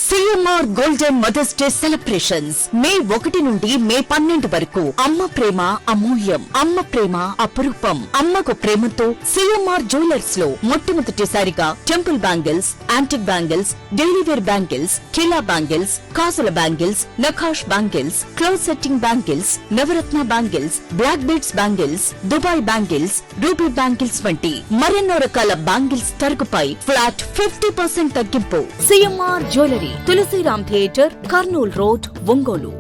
CMR golden Mother's Day celebrations May 1 నుండి మే 12 వరకు. అమ్మ ప్రేమ అమూల్యం, అమ్మ ప్రేమ అపురూపం. అమ్మకు ప్రేమతో సిఎంఆర్ జ్యువెలర్స్ లో మొట్టమొదటిసారిగా temple bangles, antique bangles, daily wear bangles, కిలా బ్యాంగిల్స్, కాసుల బ్యాంగిల్స్, నఖాష్ బ్యాంగిల్స్, క్లోజ్ సెట్టింగ్ బ్యాంగిల్స్, నవరత్న bangles, black beads bangles, Dubai bangles, ruby bangles వంటి మరెన్నో రకాల బ్యాంగిల్స్ తరుగుపై ఫ్లాట్ 50% తగ్గింపు. CMR jewellery, Tulasiram theatre, Kurnool road, Ongole.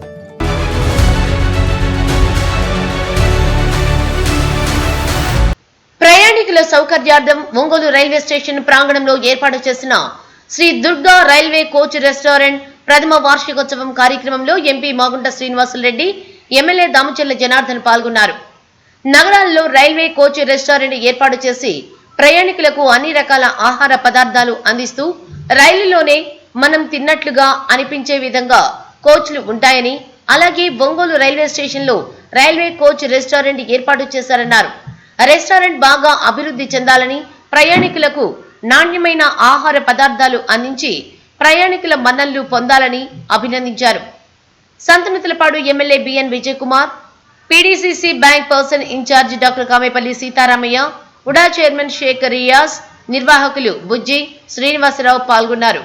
ప్రయాణికుల సౌకర్యార్థం ఒంగోలు రైల్వే స్టేషన్ ప్రాంగణంలో ఏర్పాటు చేసిన Shri Durga railway coach restaurant ప్రథమ వార్షికోత్సవం కార్యక్రమంలో ఎంపీ మాగుంట శ్రీనివాసులరెడ్డి, ఎమ్మెల్యే దామచర్ల జనార్దన్ పాల్గొన్నారు. నగరాల్లో రైల్వే కోచ్ రెస్టారెంట్ ఏర్పాటు చేసి ప్రయాణికులకు అన్ని రకాల ఆహార పదార్థాలు అందిస్తూ రైలులోనే మనం తిన్నట్లుగా అనిపించే విధంగా కోచ్లు ఉంటాయని, అలాగే ఒంగోలు రైల్వే స్టేషన్ లో రైల్వే కోచ్ రెస్టారెంట్ ఏర్పాటు చేశారన్నారు. రెస్టారెంట్ బాగా అభివృద్ధి చెందాలని, ప్రయాణికులకు నాణ్యమైన ఆహార పదార్థాలు అందించి ప్రయాణికుల మన్ననలు పొందాలని అభినందించారు. Santhanuthalapadu MLA B N Vijay Kumar, PDCC bank person in charge doctor Kamepalli Seetharamaiah, UDA chairman Shaik Riyaz, నిర్వాహకులు బుజ్జి, శ్రీనివాసరావు పాల్గొన్నారు.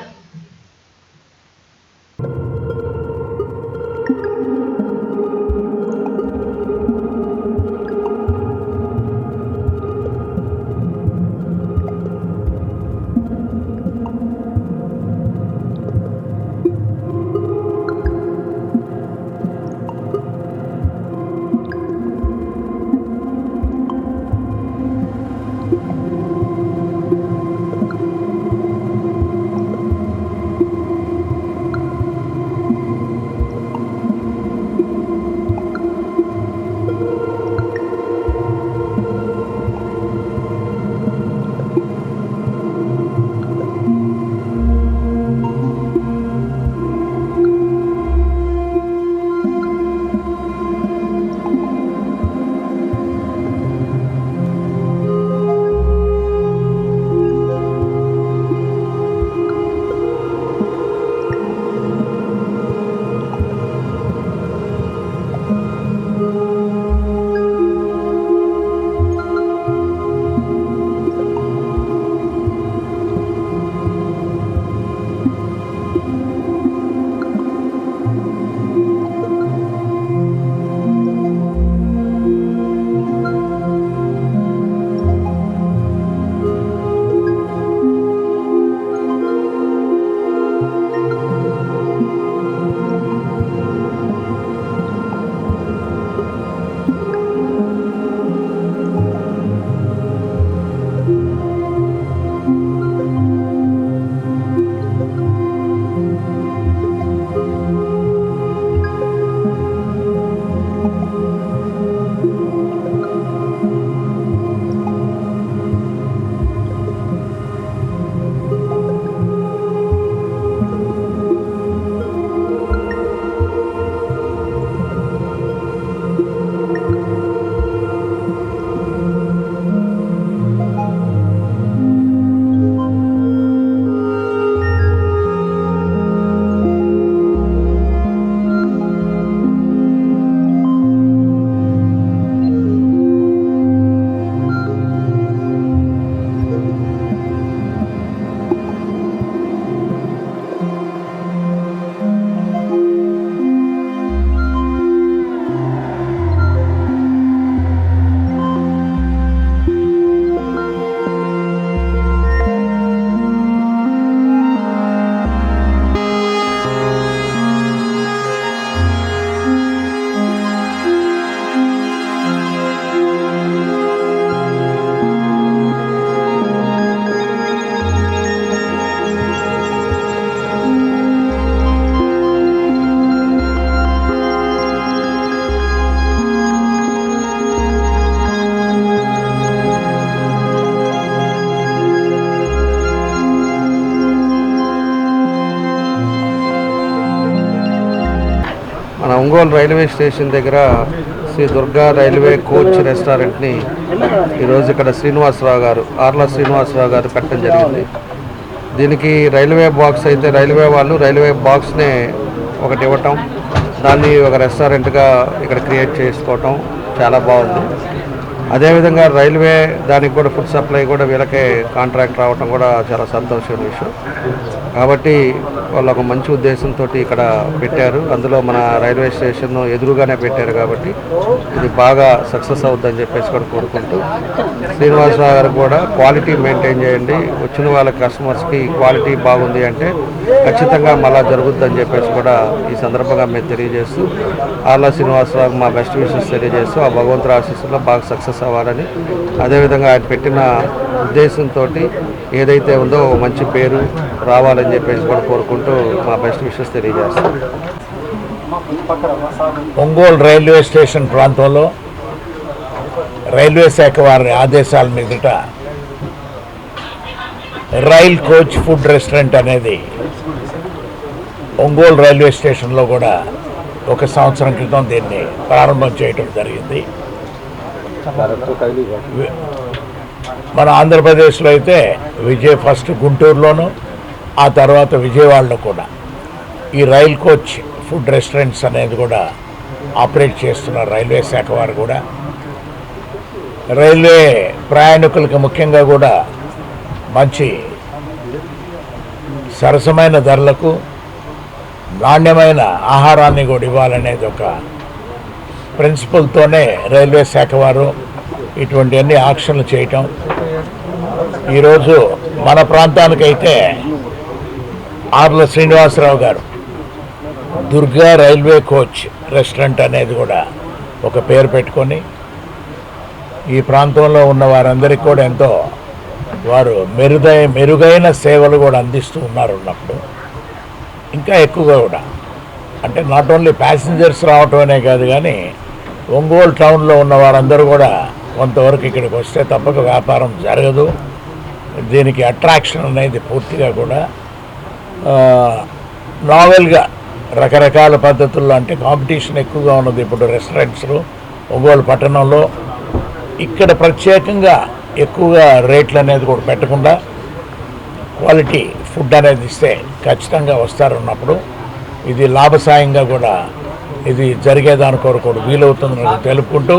మన ఒంగోలు రైల్వే స్టేషన్ దగ్గర శ్రీ దుర్గా రైల్వే కోచ్ రెస్టారెంట్ని ఈరోజు ఇక్కడ శ్రీనివాసరావు గారు, ఆర్ల శ్రీనివాసరావు గారు పెట్టడం జరిగింది. దీనికి రైల్వే బాక్స్ అయితే రైల్వే వాళ్ళు రైల్వే బాక్స్నే ఒకటి ఇవ్వటం, దాన్ని ఒక రెస్టారెంట్గా ఇక్కడ క్రియేట్ చేసుకోవటం చాలా బాగుంది. అదేవిధంగా రైల్వే దానికి కూడా ఫుడ్ సప్లై కూడా వీళ్ళకే కాంట్రాక్ట్ రావటం కూడా చాలా సంతోషమైన విషయం. కాబట్టి వాళ్ళు ఒక మంచి ఉద్దేశంతో ఇక్కడ పెట్టారు. అందులో మన రైల్వే స్టేషన్ ఎదురుగానే పెట్టారు కాబట్టి ఇది బాగా సక్సెస్ అవుతుందని చెప్పేసి కూడా కోరుకుంటూ, శ్రీనివాసరావు గారు కూడా క్వాలిటీ మెయింటైన్ చేయండి, వచ్చిన వాళ్ళ కస్టమర్స్కి క్వాలిటీ బాగుంది అంటే ఖచ్చితంగా మళ్ళా జరుగుతుందని చెప్పేసి కూడా ఈ సందర్భంగా మేము తెలియజేస్తూ, ఆర్ల శ్రీనివాసరావు మా బెస్ట్ విషెస్ తెలియజేస్తూ ఆ భగవంతుడి ఆశీస్సులో బాగా సక్సెస్ అవ్వాలని, అదేవిధంగా ఆయన పెట్టిన ఉద్దేశంతో ఏదైతే ఉందో మంచి పేరు రావాలని చెప్పేసి కూడా కోరుకుంటూ మా బెస్ట్ విషెస్ తెలియజేస్తాం. ఒంగోలు రైల్వే స్టేషన్ ప్రాంతంలో రైల్వే శాఖ వారి ఆదేశాల మీదట రైల్ కోచ్ ఫుడ్ రెస్టారెంట్ అనేది ఒంగోలు రైల్వే స్టేషన్లో కూడా 1 సంవత్సరం క్రితం దీన్ని ప్రారంభం చేయడం జరిగింది. మన ఆంధ్రప్రదేశ్లో అయితే ఫస్ట్ గుంటూరులోను, ఆ తర్వాత విజయవాడలో కూడా ఈ రైల్ కోచ్ ఫుడ్ రెస్టారెంట్స్ అనేది కూడా ఆపరేట్ చేస్తున్నారు రైల్వే శాఖ వారు కూడా. రైల్వే ప్రయాణికులకి ముఖ్యంగా కూడా మంచి సరసమైన ధరలకు నాణ్యమైన ఆహారాన్ని కూడా ఇవ్వాలనేది ఒక ప్రిన్సిపల్తోనే రైల్వే శాఖ వారు ఇటువంటి అన్ని యాక్షన్లు చేయటం. ఈరోజు మన ప్రాంతానికైతే ఆర్ల శ్రీనివాసరావు గారు దుర్గా రైల్వే కోచ్ రెస్టారెంట్ అనేది కూడా ఒక పేరు పెట్టుకొని ఈ ప్రాంతంలో ఉన్న వారందరికీ కూడా ఎంతో వారు మెరుగైన సేవలు కూడా అందిస్తూ ఉన్నారు. ఉన్నప్పుడు ఇంకా ఎక్కువగా కూడా అంటే నాట్ ఓన్లీ ప్యాసింజర్స్ రావటం అనే కాదు, కానీ ఒంగోలు టౌన్లో ఉన్న వారందరూ కూడా కొంతవరకు ఇక్కడికి వస్తే తప్పక వ్యాపారం జరగదు. దీనికి అట్రాక్షన్ అనేది పూర్తిగా కూడా నావెల్గా రకరకాల పద్ధతుల్లో, అంటే కాంపిటీషన్ ఎక్కువగా ఉన్నది ఇప్పుడు రెస్టారెంట్స్లో ఒంగోలు పట్టణంలో. ఇక్కడ ప్రత్యేకంగా ఎక్కువగా రేట్లు అనేది కూడా పెట్టకుండా క్వాలిటీ ఫుడ్ అనేది ఇస్తే ఖచ్చితంగా వస్తారన్నప్పుడు ఇది లాభసాయంగా కూడా ఇది జరిగేదాని కొరకు వీలవుతుందని తెలుపుకుంటూ,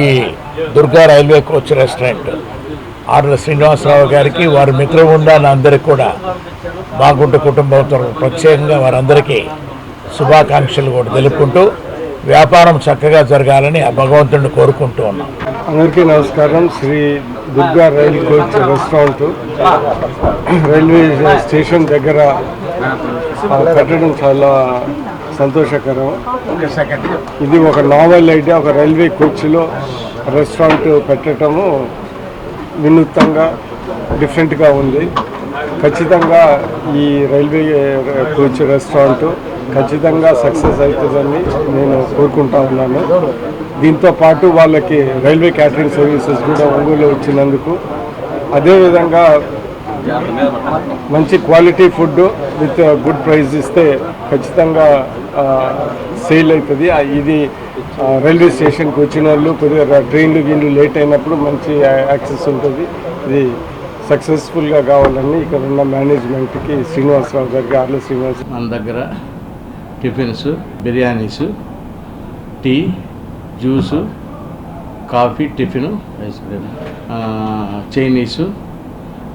ఈ దుర్గా రైల్వే కోచ్ రెస్టారెంట్ ఆర్ల శ్రీనివాసరావు గారికి, వారి మిత్రబృందాన్ని అందరికీ కూడా బాగుంట కుటుంబంతో ప్రత్యేకంగా వారందరికీ శుభాకాంక్షలు కూడా తెలుపుకుంటూ వ్యాపారం చక్కగా జరగాలని ఆ భగవంతుడిని కోరుకుంటూ ఉన్నాం. అందరికీ నమస్కారం. Sri Durga rail coach restaurant railway station దగ్గర పెట్టడం చాలా సంతోషకరం. ఇది ఒక నావెల్ ఐడియా. ఒక రైల్వే కోచ్లో రెస్టారెంట్ పెట్టడము వినూత్నంగా డిఫరెంట్గా ఉంది. ఖచ్చితంగా ఈ రైల్వే కోచ్ రెస్టారెంట్ ఖచ్చితంగా సక్సెస్ అవుతుందని నేను కోరుకుంటా ఉన్నాను. దీంతో పాటు వాళ్ళకి రైల్వే క్యాటరింగ్ సర్వీసెస్ కూడా ఒంగోలు ఇచ్చినందుకు, అదేవిధంగా మంచి quality food with good price ఇస్తే ఖచ్చితంగా సేల్ అవుతుంది. ఇది రైల్వే స్టేషన్కి వచ్చిన వాళ్ళు కొద్దిగా ట్రైన్లు లేట్ అయినప్పుడు మంచి యాక్సెస్ ఉంటుంది. ఇది సక్సెస్ఫుల్గా కావాలని ఇక్కడ ఉన్న మేనేజ్మెంట్కి శ్రీనివాసరావు గారికి, ఆర్ల శ్రీనివాసరావు మన దగ్గర tiffins, biryanis, tea, juice, coffee, tiffin, ice cream, Chinese,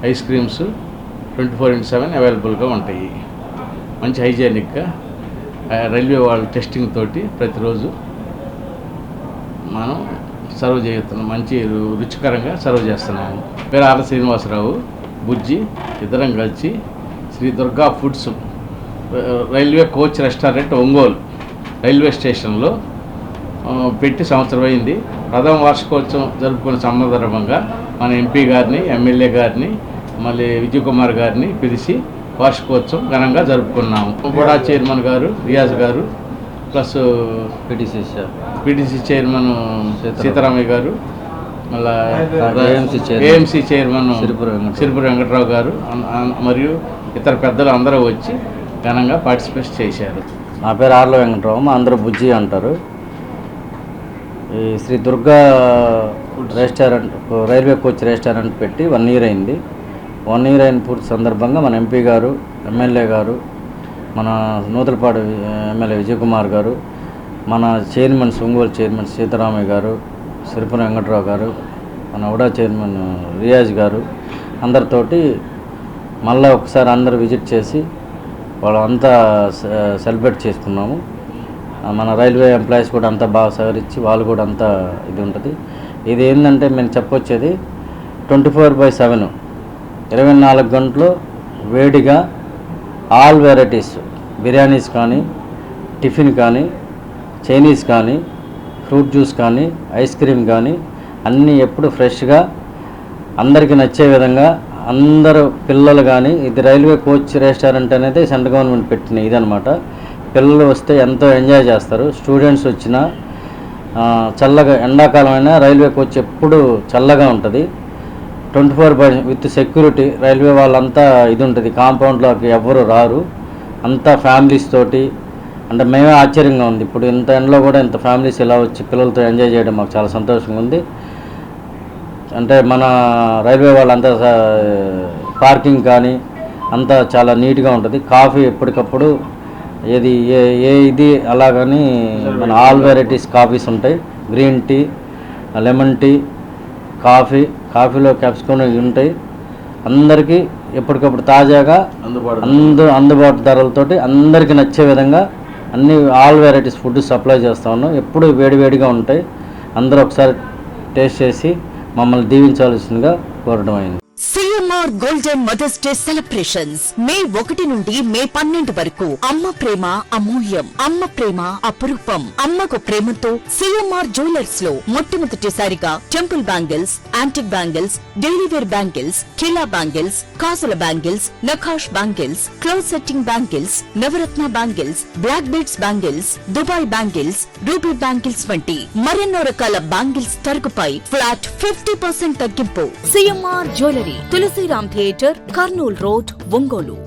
ice creams 24/7 అవైలబుల్గా ఉంటాయి. మంచి హైజీనిక్గా రైల్వే వాళ్ళ టెస్టింగ్ తోటి ప్రతిరోజు మనం సర్వ్ చేస్తున్నాం. మంచి రుచికరంగా సర్వ్ చేస్తున్నాము. పేరు ఆర్ల శ్రీనివాసరావు, బుజ్జి ఇద్దరం కలిసి Sri Durga foods railway coach restaurant Ongole railway స్టేషన్లో పెట్టి సంవత్సరం అయింది. ప్రథమ వార్షికోత్సవం జరుపుకునే సందర్భంగా మన ఎంపీ గారిని, ఎమ్మెల్యే గారిని, మళ్ళీ విజయ్ కుమార్ గారిని పిలిచి వార్షికోత్సవం ఘనంగా జరుపుకున్నాము. కూడా చైర్మన్ గారు రియాజ్ గారు, ప్లస్ పిటిసి చైర్మన్ సీతారామయ్య గారు, మళ్ళీ ఏఎంసీ చైర్మన్ సిరిపుర వెంకటరావు గారు మరియు ఇతర పెద్దలు అందరూ వచ్చి ఘనంగా పార్టిసిపేట్ చేశారు. నా పేరు ఆర్ల వెంకటరావు, మా అందరూ బుజ్జి అంటారు. ఈ Sri Durga restaurant railway coach restaurant పెట్టి 1 year అయింది. 1 year అయిన పూర్తి సందర్భంగా మన ఎంపీ గారు, ఎమ్మెల్యే గారు, మన నూతలపాడు ఎమ్మెల్యే విజయకుమార్ గారు, మన చైర్మన్స్, ఒంగోలు చైర్మన్ సీతారామయ్య గారు, సిరిపురం వెంకట్రావు గారు, మన ఉడా చైర్మన్ రియాజ్ గారు అందరితోటి మళ్ళీ ఒకసారి అందరు విజిట్ చేసి వాళ్ళంతా సెలబ్రేట్ చేసుకున్నాము. మన రైల్వే ఎంప్లాయీస్ కూడా అంతా బాగా సహకరించి వాళ్ళు కూడా అంతా ఇది ఉంటుంది. ఇది ఏంటంటే మేము చెప్పొచ్చేది 24/7 24 గంటలు వేడిగా ఆల్ వెరైటీస్ బిర్యానీస్ కానీ, టిఫిన్ కానీ, చైనీస్ కానీ, ఫ్రూట్ జ్యూస్ కానీ, ఐస్ క్రీమ్ కానీ అన్నీ ఎప్పుడు ఫ్రెష్గా అందరికీ నచ్చే విధంగా అందరూ పిల్లలు కానీ, ఇది రైల్వే కోచ్ రెస్టారెంట్ అనేది సెంట్రల్ గవర్నమెంట్ పెట్టిన ఇదనమాట. పిల్లలు వస్తే ఎంతో ఎంజాయ్ చేస్తారు. స్టూడెంట్స్ వచ్చినా చల్లగా ఎండాకాలం అయినా రైల్వే కోచ్ ఎప్పుడు చల్లగా ఉంటుంది. 24 విత్ సెక్యూరిటీ. రైల్వే వాళ్ళంతా ఇది ఉంటుంది, కాంపౌండ్లోకి ఎవ్వరు రారు, అంతా ఫ్యామిలీస్ తోటి. అంటే మేమే ఆశ్చర్యంగా ఉంది, ఇప్పుడు ఇంత ఎండలో కూడా ఇంత ఫ్యామిలీస్ ఇలా వచ్చి పిల్లలతో ఎంజాయ్ చేయడం మాకు చాలా సంతోషంగా ఉంది. అంటే మన రైల్వే వాళ్ళంతా పార్కింగ్ కానీ అంతా చాలా నీట్గా ఉంటుంది. కాఫీ ఎప్పటికప్పుడు ఏది ఇది అలాగని మన ఆల్ వెరైటీస్ కాఫీస్ ఉంటాయి. గ్రీన్ టీ, లెమన్ టీ, కాఫీలో క్యాప్సికమ్ ఉంటాయి. అందరికీ ఎప్పటికప్పుడు తాజాగా అందుబాటు ధరలతోటి అందరికీ నచ్చే విధంగా అన్ని ఆల్ వెరైటీస్ ఫుడ్ సప్లై చేస్తూ ఉన్నాం. ఎప్పుడు వేడివేడిగా ఉంటాయి. అందరూ ఒకసారి టేస్ట్ చేసి మమ్మల్ని దీవించాల్సిందిగా కోరడం అయింది. CMR golden Mother's Day celebrations May 1 నుండి మే 12 వరకు. అమ్మ ప్రేమ అమూల్యం, అమ్మ ప్రేమ అపురూపం. అమ్మకు ప్రేమతో సిఎంఆర్ జ్యువెలర్స్ లో మొట్టమొదటిసారిగా temple bangles, antique bangles, daily wear bangles, కిలా బ్యాంగిల్స్, కాసుల బ్యాంగిల్స్, నఖాష్ బ్యాంగిల్స్, క్లోజ్ సెట్టింగ్ బ్యాంగిల్స్, నవరత్న bangles, black beads bangles, Dubai bangles, ruby bangles వంటి మరెన్నో రకాల బ్యాంగిల్స్ తరుగుపై ఫ్లాట్ 50% తగ్గింపు. CMR jewellery, Tulasiram theatre, Kurnool road, Ongole.